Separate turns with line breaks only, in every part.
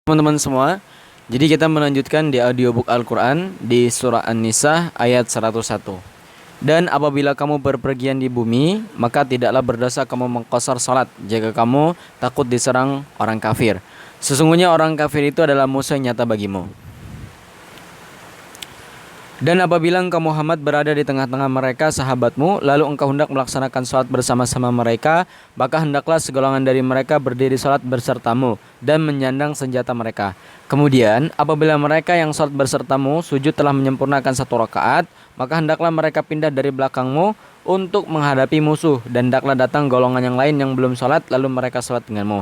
Teman-teman semua, jadi kita melanjutkan di audiobook Al-Quran di surah An-Nisa ayat 101. Dan apabila kamu berpergian di bumi, maka tidaklah berdosa kamu mengqashar salat jika kamu takut diserang orang kafir. Sesungguhnya orang kafir itu adalah musuh yang nyata bagimu. Dan apabila engkau Muhammad berada di tengah-tengah mereka sahabatmu, lalu engkau hendak melaksanakan sholat bersama-sama mereka, maka hendaklah segolongan dari mereka berdiri sholat bersertamu dan menyandang senjata mereka. Kemudian apabila mereka yang sholat bersertamu sujud telah menyempurnakan satu rakaat, maka hendaklah mereka pindah dari belakangmu untuk menghadapi musuh, dan hendaklah datang golongan yang lain yang belum sholat lalu mereka sholat denganmu.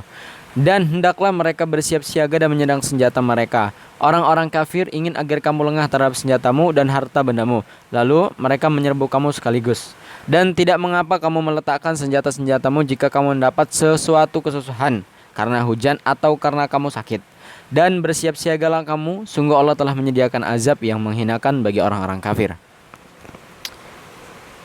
Dan hendaklah mereka bersiap siaga dan menyandang senjata mereka. Orang-orang kafir ingin agar kamu lengah terhadap senjatamu dan harta bendamu, lalu mereka menyerbu kamu sekaligus. Dan tidak mengapa kamu meletakkan senjata-senjatamu jika kamu mendapat sesuatu kesusahan karena hujan atau karena kamu sakit. Dan bersiap siagalah kamu, sungguh Allah telah menyediakan azab yang menghinakan bagi orang-orang kafir.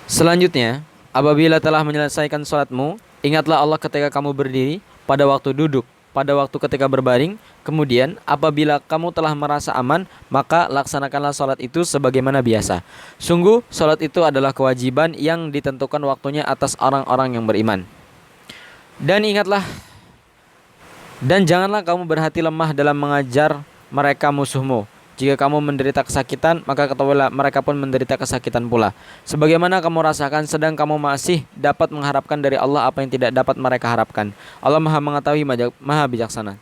Selanjutnya, apabila telah menyelesaikan sholatmu, ingatlah Allah ketika kamu berdiri, pada waktu duduk, pada waktu ketika berbaring. Kemudian apabila kamu telah merasa aman, maka laksanakanlah sholat itu sebagaimana biasa. Sungguh sholat itu adalah kewajiban yang ditentukan waktunya atas orang-orang yang beriman. Dan ingatlah, dan janganlah kamu berhati lemah dalam mengajar mereka musuhmu. Jika kamu menderita kesakitan, maka ketahuilah mereka pun menderita kesakitan pula. Sebagaimana kamu rasakan, sedang kamu masih dapat mengharapkan dari Allah apa yang tidak dapat mereka harapkan. Allah Maha mengetahui, Maha bijaksana.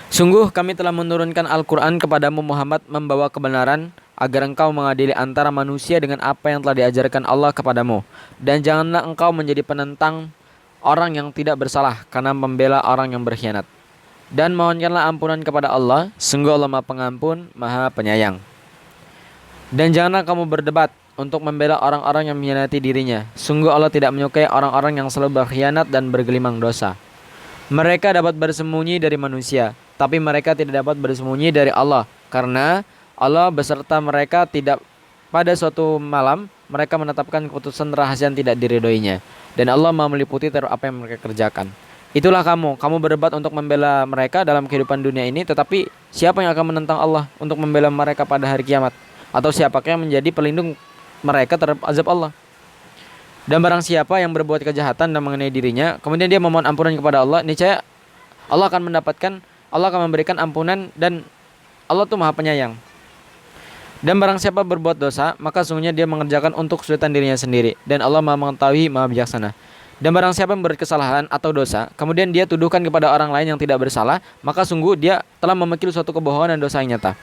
Sungguh kami telah menurunkan Al-Quran kepadamu Muhammad membawa kebenaran, agar engkau mengadili antara manusia dengan apa yang telah diajarkan Allah kepadamu. Dan janganlah engkau menjadi penentang orang yang tidak bersalah karena membela orang yang berkhianat. Dan mohonkanlah ampunan kepada Allah, sungguh Allah Maha Pengampun, Maha Penyayang. Dan janganlah kamu berdebat untuk membela orang-orang yang mengkhianati dirinya. Sungguh Allah tidak menyukai orang-orang yang selalu berkhianat dan bergelimang dosa. Mereka dapat bersembunyi dari manusia, tapi mereka tidak dapat bersembunyi dari Allah, karena Allah beserta mereka. Tidak pada suatu malam mereka menetapkan keputusan rahasia yang tidak diridhoinya, dan Allah Maha meliputi terhadap apa yang mereka kerjakan. Itulah kamu berdebat untuk membela mereka dalam kehidupan dunia ini, tetapi siapa yang akan menentang Allah untuk membela mereka pada hari kiamat? Atau siapakah yang menjadi pelindung mereka terhadap azab Allah? Dan barang siapa yang berbuat kejahatan dan mengenai dirinya, kemudian dia memohon ampunan kepada Allah, niscaya Allah akan memberikan ampunan, dan Allah itu Maha Penyayang. Dan barang siapa berbuat dosa, maka sungguhnya dia mengerjakan untuk kesulitan dirinya sendiri, dan Allah Maha mengetahui, Maha bijaksana. Dan barang siapa yang membuat kesalahan atau dosa, kemudian dia tuduhkan kepada orang lain yang tidak bersalah, maka sungguh dia telah memikul suatu kebohongan dan dosa yang nyata.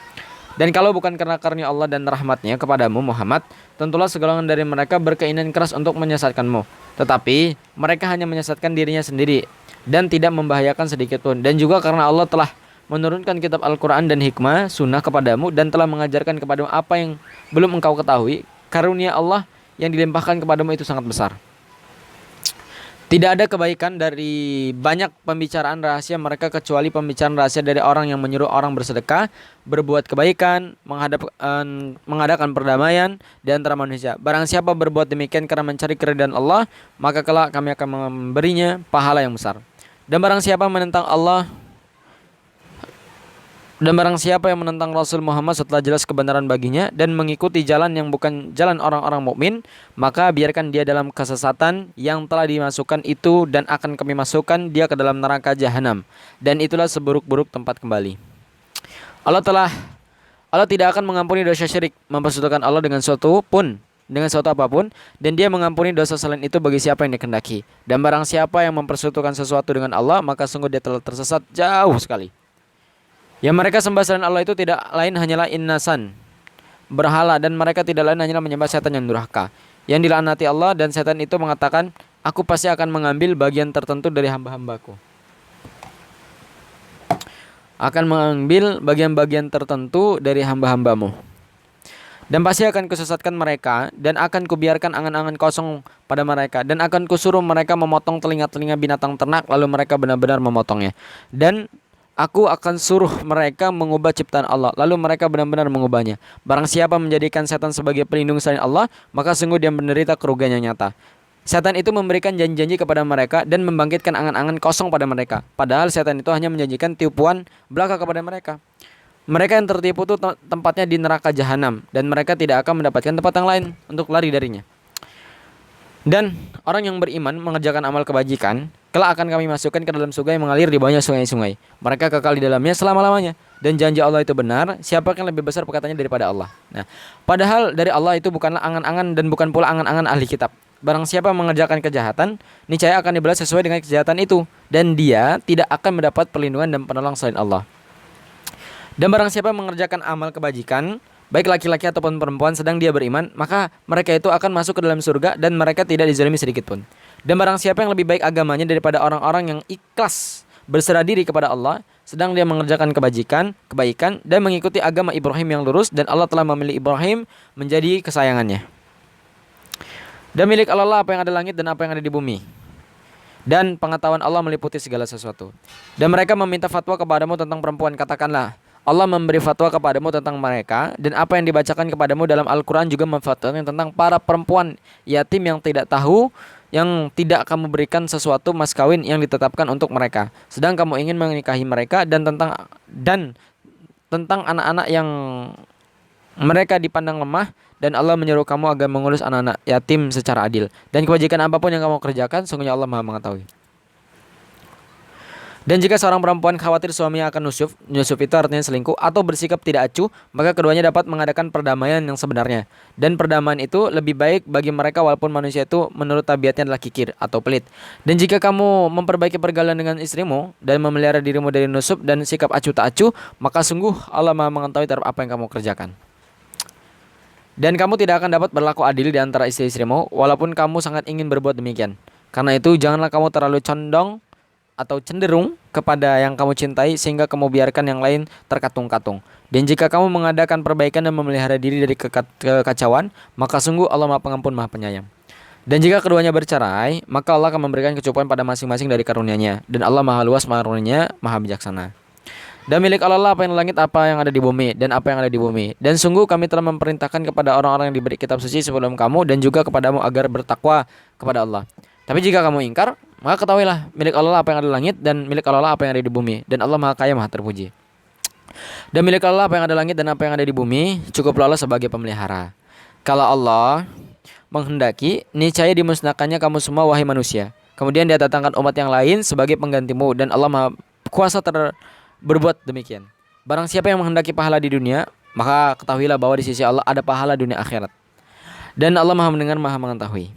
Dan kalau bukan karena karunia Allah dan rahmatnya kepadamu Muhammad, tentulah segolongan dari mereka berkeinginan keras untuk menyesatkanmu. Tetapi mereka hanya menyesatkan dirinya sendiri dan tidak membahayakan sedikit pun. Dan juga karena Allah telah menurunkan kitab Al-Quran dan hikmah sunnah kepadamu, dan telah mengajarkan kepadamu apa yang belum engkau ketahui, karunia Allah yang dilimpahkan kepadamu itu sangat besar. Tidak ada kebaikan dari banyak pembicaraan rahasia mereka kecuali pembicaraan rahasia dari orang yang menyuruh orang bersedekah, berbuat kebaikan, mengadakan perdamaian di antara manusia. Barang siapa berbuat demikian karena mencari keridhaan Allah, maka kelak kami akan memberinya pahala yang besar. Dan barang siapa yang menentang Rasul Muhammad setelah jelas kebenaran baginya dan mengikuti jalan yang bukan jalan orang-orang mukmin, maka biarkan dia dalam kesesatan yang telah dimasukkan itu, dan akan kami masukkan dia ke dalam neraka jahanam, dan itulah seburuk-buruk tempat kembali. Allah tidak akan mengampuni dosa syirik, mempersekutukan Allah dengan suatu apapun, dan dia mengampuni dosa selain itu bagi siapa yang dikehendaki. Dan barang siapa yang mempersekutukan sesuatu dengan Allah, maka sungguh dia telah tersesat jauh sekali. Yang mereka sembah selain Allah itu tidak lain hanyalah innasan, berhala, dan mereka tidak lain hanyalah menyembah setan yang durhaka, yang dilaknati Allah. Dan setan itu mengatakan, aku pasti akan mengambil bagian tertentu dari hamba-hambaku. Akan mengambil bagian-bagian tertentu dari hamba-hambamu. Dan pasti akan kusesatkan mereka, dan akan kubiarkan angan-angan kosong pada mereka, dan akan kusuruh mereka memotong telinga-telinga binatang ternak, lalu mereka benar-benar memotongnya. Dan aku akan suruh mereka mengubah ciptaan Allah, lalu mereka benar-benar mengubahnya. Barang siapa menjadikan setan sebagai pelindung selain Allah, maka sungguh dia menderita kerugian yang nyata. Setan itu memberikan janji-janji kepada mereka dan membangkitkan angan-angan kosong pada mereka. Padahal setan itu hanya menjanjikan tipuan belaka kepada mereka. Mereka yang tertipu itu tempatnya di neraka jahanam dan mereka tidak akan mendapatkan tempat yang lain untuk lari darinya. Dan orang yang beriman mengerjakan amal kebajikan, kelak akan kami masukkan ke dalam surga yang mengalir di bawahnya sungai-sungai. Mereka kekal di dalamnya selama-lamanya. Dan janji Allah itu benar, siapa yang lebih besar perkataannya daripada Allah. Nah, padahal dari Allah itu bukanlah angan-angan dan bukan pula angan-angan ahli kitab. Barang siapa mengerjakan kejahatan, niscaya akan dibalas sesuai dengan kejahatan itu. Dan dia tidak akan mendapat perlindungan dan penolong selain Allah. Dan barang siapa mengerjakan amal kebajikan, baik laki-laki ataupun perempuan sedang dia beriman, maka mereka itu akan masuk ke dalam surga dan mereka tidak dizalimi sedikit pun. Dan barang siapa yang lebih baik agamanya daripada orang-orang yang ikhlas berserah diri kepada Allah, sedang dia mengerjakan kebaikan dan mengikuti agama Ibrahim yang lurus, dan Allah telah memilih Ibrahim menjadi kesayangannya. Dan milik Allah apa yang ada di langit dan apa yang ada di bumi. Dan pengetahuan Allah meliputi segala sesuatu. Dan mereka meminta fatwa kepadamu tentang perempuan, katakanlah, Allah memberi fatwa kepadamu tentang mereka, dan apa yang dibacakan kepadamu dalam Al-Quran juga memfatwakan tentang para perempuan yatim yang tidak tahu, yang tidak kamu berikan sesuatu mas kawin yang ditetapkan untuk mereka, sedang kamu ingin menikahi mereka, dan tentang anak-anak yang mereka dipandang lemah, dan Allah menyuruh kamu agar mengurus anak-anak yatim secara adil. Dan kebajikan apapun yang kamu kerjakan, sungguhnya Allah Maha mengetahui. Dan jika seorang perempuan khawatir suaminya akan nusyuf itu artinya selingkuh atau bersikap tidak acuh, maka keduanya dapat mengadakan perdamaian yang sebenarnya. Dan perdamaian itu lebih baik bagi mereka walaupun manusia itu menurut tabiatnya adalah kikir atau pelit. Dan jika kamu memperbaiki pergaulan dengan istrimu dan memelihara dirimu dari nusyuf dan sikap acuh tak acuh, maka sungguh Allah Maha mengetahui terhadap apa yang kamu kerjakan. Dan kamu tidak akan dapat berlaku adil di antara istri-istrimu walaupun kamu sangat ingin berbuat demikian. Karena itu janganlah kamu terlalu condong atau cenderung kepada yang kamu cintai sehingga kamu biarkan yang lain terkatung-katung. Dan jika kamu mengadakan perbaikan dan memelihara diri dari kekacauan, maka sungguh Allah Maha Pengampun Maha Penyayang. Dan jika keduanya bercerai, maka Allah akan memberikan kecukupan pada masing-masing dari karunia-Nya, dan Allah Maha Luas Maha Karunia, Maha Bijaksana. Dan milik Allah apa yang di langit, apa yang ada di bumi, dan apa yang ada di bumi. Dan sungguh kami telah memerintahkan kepada orang-orang yang diberi kitab suci sebelum kamu dan juga kepadamu agar bertakwa kepada Allah. Tapi jika kamu ingkar, maka ketahuilah milik Allah apa yang ada di langit dan milik Allah apa yang ada di bumi, dan Allah Maha Kaya Maha Terpuji. Dan milik Allah apa yang ada di langit dan apa yang ada di bumi, cukuplah Allah sebagai pemelihara. Kalau Allah menghendaki, niscaya dimusnahkannya kamu semua wahai manusia. Kemudian Dia datangkan umat yang lain sebagai penggantimu, dan Allah Maha kuasa berbuat demikian. Barang siapa yang menghendaki pahala di dunia, maka ketahuilah bahwa di sisi Allah ada pahala dunia akhirat. Dan Allah Maha mendengar, Maha mengetahui.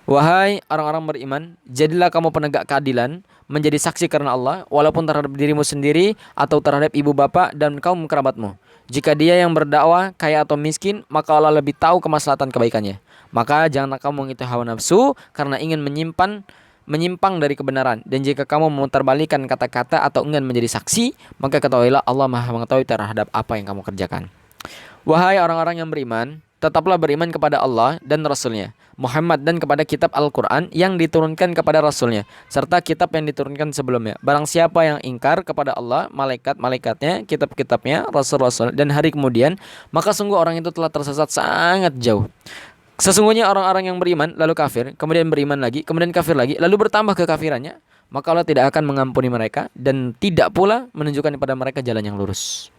Wahai orang-orang beriman, jadilah kamu penegak keadilan, menjadi saksi karena Allah, walaupun terhadap dirimu sendiri atau terhadap ibu bapak dan kaum kerabatmu. Jika dia yang berdakwah, kaya atau miskin, maka Allah lebih tahu kemaslahatan kebaikannya. Maka janganlah kamu mengikuti hawa nafsu karena ingin menyimpang dari kebenaran. Dan jika kamu memutarbalikkan kata-kata atau enggan menjadi saksi, maka ketahuilah Allah Maha mengetahui terhadap apa yang kamu kerjakan. Wahai orang-orang yang beriman, tetaplah beriman kepada Allah dan Rasul-Nya Muhammad dan kepada kitab Al-Quran yang diturunkan kepada Rasul-Nya serta kitab yang diturunkan sebelumnya. Barang siapa yang ingkar kepada Allah, malaikat-malaikatnya, kitab-kitabnya, Rasul-Rasul dan hari kemudian, maka sungguh orang itu telah tersesat sangat jauh. Sesungguhnya orang-orang yang beriman lalu kafir, kemudian beriman lagi, kemudian kafir lagi, lalu bertambah kekafirannya, maka Allah tidak akan mengampuni mereka dan tidak pula menunjukkan kepada mereka jalan yang lurus.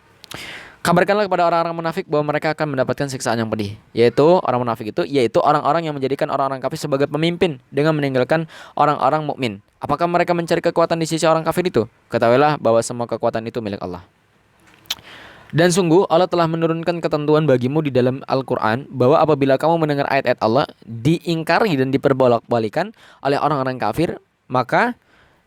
Kabarkanlah kepada orang-orang munafik bahwa mereka akan mendapatkan siksaan yang pedih, yaitu orang munafik itu yaitu orang-orang yang menjadikan orang-orang kafir sebagai pemimpin dengan meninggalkan orang-orang mukmin. Apakah mereka mencari kekuatan di sisi orang kafir itu? Ketahuilah bahwa semua kekuatan itu milik Allah. Dan sungguh Allah telah menurunkan ketentuan bagimu di dalam Al-Quran bahwa apabila kamu mendengar ayat-ayat Allah diingkari dan diperbolak-balikan oleh orang-orang kafir, maka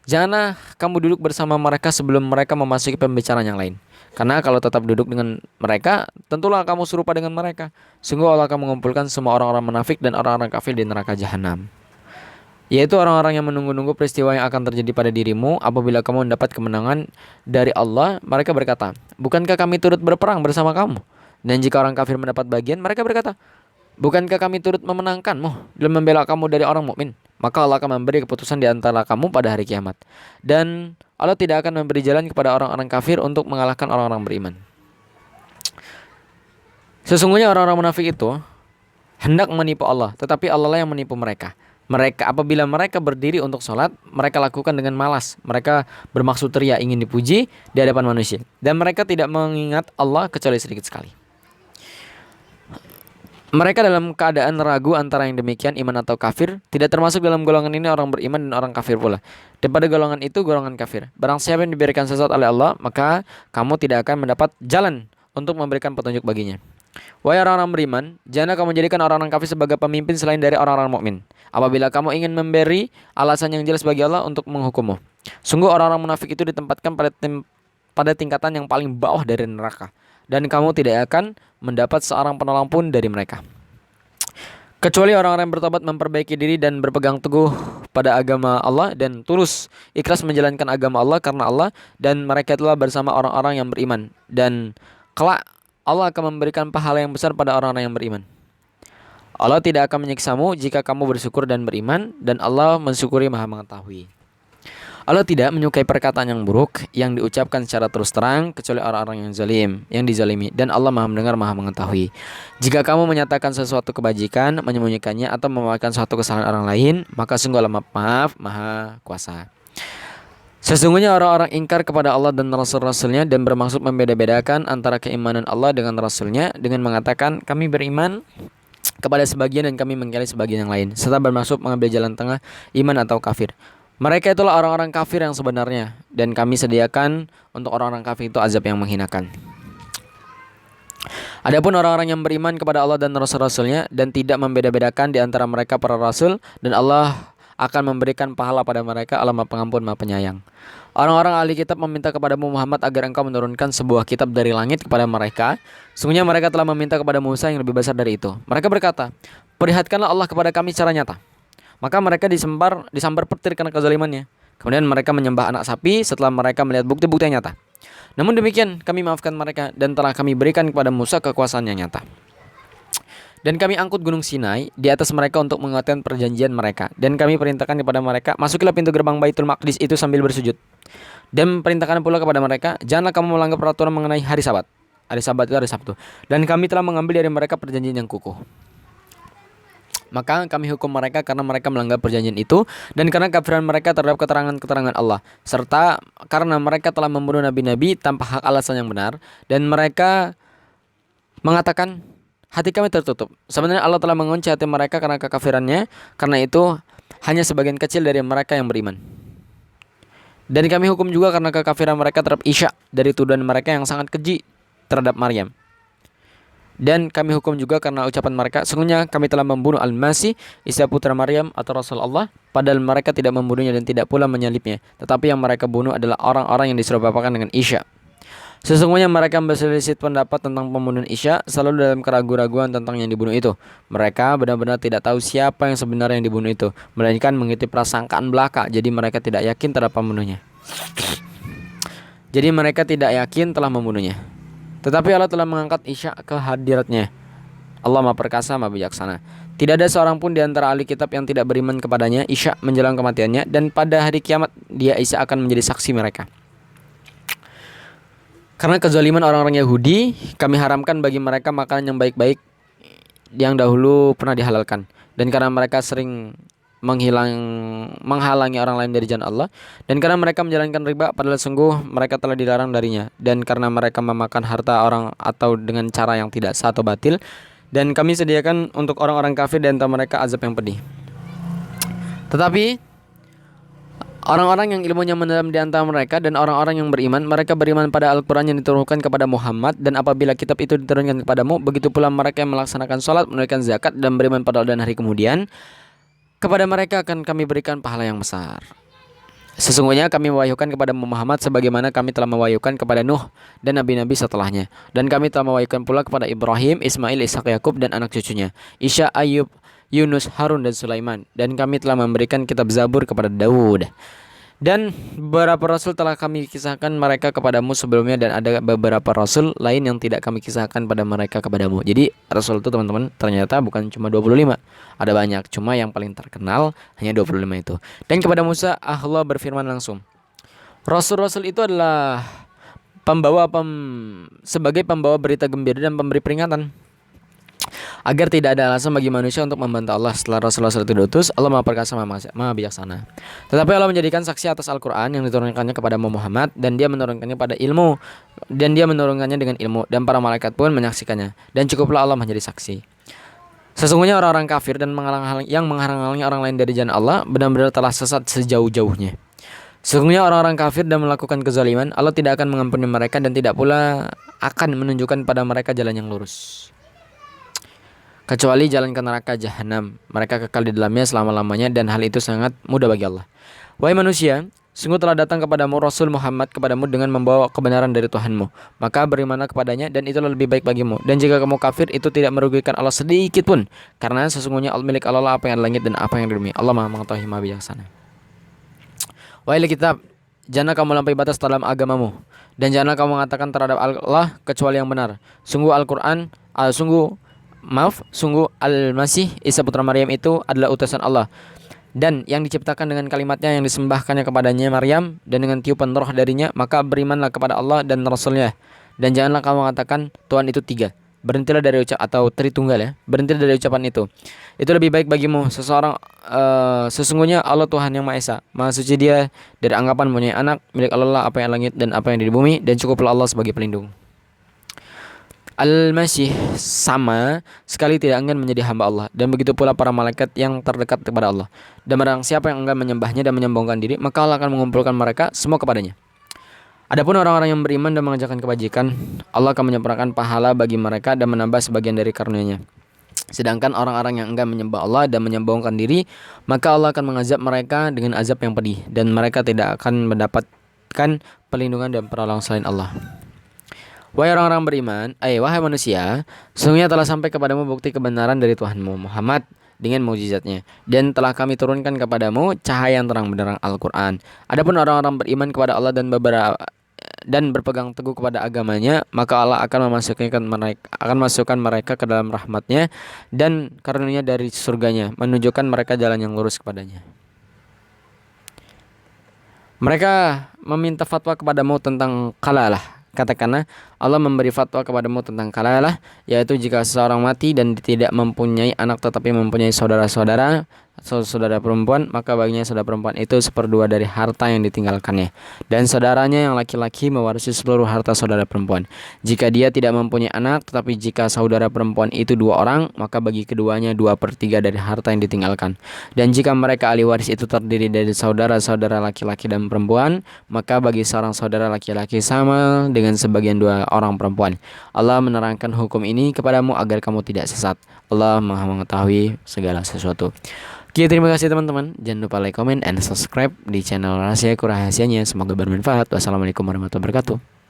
janganlah kamu duduk bersama mereka sebelum mereka memasuki pembicaraan yang lain. Karena kalau tetap duduk dengan mereka, tentulah kamu serupa dengan mereka. Sungguh Allah akan mengumpulkan semua orang-orang munafik dan orang-orang kafir di neraka jahanam. Yaitu orang-orang yang menunggu-nunggu peristiwa yang akan terjadi pada dirimu apabila kamu mendapat kemenangan dari Allah. Mereka berkata, bukankah kami turut berperang bersama kamu? Dan jika orang kafir mendapat bagian, mereka berkata, bukankah kami turut memenangkanmu dalam membela kamu dari orang mukmin? Maka Allah akan memberi keputusan di antara kamu pada hari kiamat. Dan Allah tidak akan memberi jalan kepada orang-orang kafir untuk mengalahkan orang-orang beriman. Sesungguhnya orang-orang munafik itu hendak menipu Allah, tetapi Allah lah yang menipu mereka. Apabila mereka berdiri untuk sholat, mereka lakukan dengan malas. Mereka bermaksud ria, ingin dipuji di hadapan manusia. Dan mereka tidak mengingat Allah kecuali sedikit sekali. Mereka dalam keadaan ragu antara yang demikian, iman atau kafir. Tidak termasuk dalam golongan ini orang beriman dan orang kafir pula. Dan pada golongan itu golongan kafir. Barang siapa yang diberikan sesuatu oleh Allah, maka kamu tidak akan mendapat jalan untuk memberikan petunjuk baginya. Wahai orang-orang beriman, janganlah kamu menjadikan orang-orang kafir sebagai pemimpin selain dari orang-orang mukmin. Apabila kamu ingin memberi alasan yang jelas bagi Allah untuk menghukummu. Sungguh orang-orang munafik itu ditempatkan pada tingkatan yang paling bawah dari neraka. Dan kamu tidak akan mendapat seorang penolong pun dari mereka. Kecuali orang-orang yang bertobat, memperbaiki diri dan berpegang teguh pada agama Allah dan tulus ikhlas menjalankan agama Allah karena Allah, dan mereka telah bersama orang-orang yang beriman, dan kelak Allah akan memberikan pahala yang besar pada orang-orang yang beriman. Allah tidak akan menyiksamu jika kamu bersyukur dan beriman, dan Allah mensyukuri Maha mengetahui. Allah tidak menyukai perkataan yang buruk yang diucapkan secara terus terang kecuali orang-orang yang dizalimi, dan Allah Maha mendengar, Maha mengetahui. Jika kamu menyatakan sesuatu kebajikan, menyembunyikannya atau memaafkan suatu kesalahan orang lain, maka sungguh Allah Maaf, Maha Kuasa. Sesungguhnya orang-orang ingkar kepada Allah dan Rasul-Rasulnya dan bermaksud membeda-bedakan antara keimanan Allah dengan Rasulnya dengan mengatakan kami beriman kepada sebagian dan kami mengingkari sebagian yang lain, serta bermaksud mengambil jalan tengah iman atau kafir. Mereka itulah orang-orang kafir yang sebenarnya, dan kami sediakan untuk orang-orang kafir itu azab yang menghinakan. Adapun orang-orang yang beriman kepada Allah dan Rasul-Rasulnya dan tidak membeda-bedakan di antara mereka para Rasul, dan Allah akan memberikan pahala pada mereka, Allah Maha Pengampun, Maha Penyayang. Orang-orang ahli kitab meminta kepadamu Muhammad agar engkau menurunkan sebuah kitab dari langit kepada mereka. Sungguhnya mereka telah meminta kepada Musa yang lebih besar dari itu. Mereka berkata, perlihatkanlah Allah kepada kami secara nyata. Maka mereka disambar petir karena kezalimannya. Kemudian mereka menyembah anak sapi setelah mereka melihat bukti-bukti yang nyata. Namun demikian kami maafkan mereka dan telah kami berikan kepada Musa kekuasaan yang nyata. Dan kami angkut gunung Sinai di atas mereka untuk menguatkan perjanjian mereka. Dan kami perintahkan kepada mereka, masukilah pintu gerbang Baitul Maqdis itu sambil bersujud. Dan perintahkan pula kepada mereka, janganlah kamu melanggar peraturan mengenai hari Sabat. Hari Sabat itu hari Sabtu. Dan kami telah mengambil dari mereka perjanjian yang kukuh. Maka kami hukum mereka karena mereka melanggar perjanjian itu, dan karena kafiran mereka terhadap keterangan-keterangan Allah, serta karena mereka telah membunuh nabi-nabi tanpa hak alasan yang benar, dan mereka mengatakan hati kami tertutup. Sebenarnya Allah telah mengunci hati mereka karena kekafirannya, karena itu hanya sebagian kecil dari mereka yang beriman. Dan kami hukum juga karena kekafiran mereka terhadap Isya, dari tuduhan mereka yang sangat keji terhadap Maryam. Dan kami hukum juga karena ucapan mereka, sungguhnya kami telah membunuh Al-Masih, Isa putra Maryam atau Rasul Allah, padahal mereka tidak membunuhnya dan tidak pula menyalibnya, tetapi yang mereka bunuh adalah orang-orang yang diserupakan dengan Isya. Sesungguhnya mereka berselisih pendapat tentang pembunuhan Isya, selalu dalam keraguan-raguan tentang yang dibunuh itu. Mereka benar-benar tidak tahu siapa yang sebenarnya yang dibunuh itu, melainkan mengikuti prasangkaan belaka, jadi mereka tidak yakin terhadap pembunuhnya. Jadi mereka tidak yakin telah membunuhnya. Tetapi Allah telah mengangkat Isya ke hadiratnya. Allah Maha Perkasa, Maha Bijaksana. Tidak ada seorang pun di antara ahli kitab yang tidak beriman kepadanya Isya menjelang kematiannya, dan pada hari kiamat dia Isya akan menjadi saksi mereka. Karena kezaliman orang-orang Yahudi, kami haramkan bagi mereka makanan yang baik-baik yang dahulu pernah dihalalkan. Dan karena mereka sering menghalangi orang lain dari jalan Allah, dan karena mereka menjalankan riba padahal sungguh mereka telah dilarang darinya, dan karena mereka memakan harta orang atau dengan cara yang tidak sah atau batil, dan kami sediakan untuk orang-orang kafir dan antara mereka azab yang pedih. Tetapi orang-orang yang ilmunya mendalam di antara mereka dan orang-orang yang beriman, mereka beriman pada Al-Quran yang diturunkan kepada Muhammad, dan apabila kitab itu diturunkan kepadamu, begitu pula mereka yang melaksanakan sholat, menunaikan zakat, dan beriman pada Allah dan hari kemudian, kepada mereka akan kami berikan pahala yang besar. Sesungguhnya kami mewahyukan kepada Muhammad sebagaimana kami telah mewahyukan kepada Nuh dan nabi-nabi setelahnya. Dan kami telah mewahyukan pula kepada Ibrahim, Ismail, Ishak, Yakub dan anak cucunya, Isya, Ayub, Yunus, Harun dan Sulaiman. Dan kami telah memberikan kitab Zabur kepada Daud. Dan beberapa rasul telah kami kisahkan mereka kepadamu sebelumnya, dan ada beberapa rasul lain yang tidak kami kisahkan pada mereka kepadamu. Jadi rasul itu teman-teman ternyata bukan cuma 25, ada banyak, cuma yang paling terkenal hanya 25 itu. Dan kepada Musa Allah berfirman langsung. Rasul-rasul itu adalah sebagai pembawa berita gembira dan pemberi peringatan. agar tidak ada alasan bagi manusia untuk membantah Allah setelah Rasulullah SAW diutus. Allah Maha Perkasa, Maha Bijaksana. Tetapi Allah menjadikan saksi atas Al-Quran yang diturunkannya kepada Muhammad, dan dia menurunkannya pada ilmu, dan dia menurunkannya dengan ilmu, dan para malaikat pun menyaksikannya, dan cukuplah Allah menjadi saksi. Sesungguhnya orang-orang kafir dan yang menghalang-halangi orang lain dari jalan Allah benar-benar telah sesat sejauh-jauhnya. Sesungguhnya orang-orang kafir dan melakukan kezaliman, Allah tidak akan mengampuni mereka dan tidak pula akan menunjukkan pada mereka jalan yang lurus, kecuali jalan ke neraka jahanam. Mereka kekal di dalamnya selama-lamanya, dan hal itu sangat mudah bagi Allah. Wahai manusia, sungguh telah datang kepadamu Rasul Muhammad kepadamu dengan membawa kebenaran dari Tuhanmu. Maka berimanlah kepadanya, dan itulah lebih baik bagimu. Dan jika kamu kafir, itu tidak merugikan Allah sedikit pun, karena sesungguhnya milik Allah lah apa yang di langit dan apa yang di bumi. Allah Maha Mengetahui, Maha Bijaksana. Wahai kitab, janganlah kamu lampaui batas dalam agamamu, dan janganlah kamu mengatakan terhadap Allah kecuali yang benar. Sungguh Sungguh Al-Masih Isa putra Maryam itu adalah utusan Allah, dan yang diciptakan dengan kalimatnya yang disembahkannya kepadanya Maryam, dan dengan tiupan roh darinya. Maka berimanlah kepada Allah dan Rasulnya, dan janganlah kamu mengatakan Tuhan itu tiga. Berhentilah dari atau Tritunggal ya. Berhentilah dari ucapan itu. Itu lebih baik bagimu. Sesungguhnya Allah Tuhan yang Maha Esa, Maha Suci Dia dari anggapan mempunyai anak. Milik Allah lah apa yang langit dan apa yang di bumi, dan cukuplah Allah sebagai pelindung. Al-Masih sama sekali tidak enggan menjadi hamba Allah, dan begitu pula para malaikat yang terdekat kepada Allah. Dan barang siapa yang enggan menyembahnya dan menyombongkan diri, maka Allah akan mengumpulkan mereka semua kepadanya. Adapun orang-orang yang beriman dan mengerjakan kebajikan, Allah akan menyempurnakan pahala bagi mereka dan menambah sebagian dari karunia-Nya. Sedangkan orang-orang yang enggan menyembah Allah dan menyombongkan diri, maka Allah akan mengazab mereka dengan azab yang pedih, dan mereka tidak akan mendapatkan perlindungan dan pertolongan selain Allah. Wahai orang-orang beriman, wahai manusia, sesungguhnya telah sampai kepadamu bukti kebenaran dari Tuhanmu Muhammad dengan mukjizatnya, dan telah kami turunkan kepadamu cahaya yang terang benderang Al-Quran. Adapun orang-orang beriman kepada Allah dan berpegang teguh kepada agamanya, maka Allah akan masukkan mereka ke dalam rahmatnya dan karunia dari surganya, menunjukkan mereka jalan yang lurus kepadanya. Mereka meminta fatwa kepadamu tentang kalalah. Katakanlah, Allah memberi fatwa kepadamu tentang kalalah, yaitu jika seseorang mati dan tidak mempunyai anak tetapi mempunyai saudara perempuan, maka baginya saudara perempuan itu 1/2 dari harta yang ditinggalkannya, dan saudaranya yang laki-laki mewarisi seluruh harta saudara perempuan. Jika dia tidak mempunyai anak, tetapi jika saudara perempuan itu 2 orang, maka bagi keduanya 2/3 dari harta yang ditinggalkan. Dan jika mereka ahli waris itu terdiri dari saudara-saudara laki-laki dan perempuan, maka bagi seorang saudara laki-laki sama dengan sebagian 2 orang perempuan. Allah menerangkan hukum ini kepadamu agar kamu tidak sesat. Allah Maha Mengetahui segala sesuatu. Oke, terima kasih teman-teman. Jangan lupa like, comment, and subscribe di channel Rahasiaku Rahasianya. Semoga bermanfaat. Wassalamualaikum warahmatullahi wabarakatuh.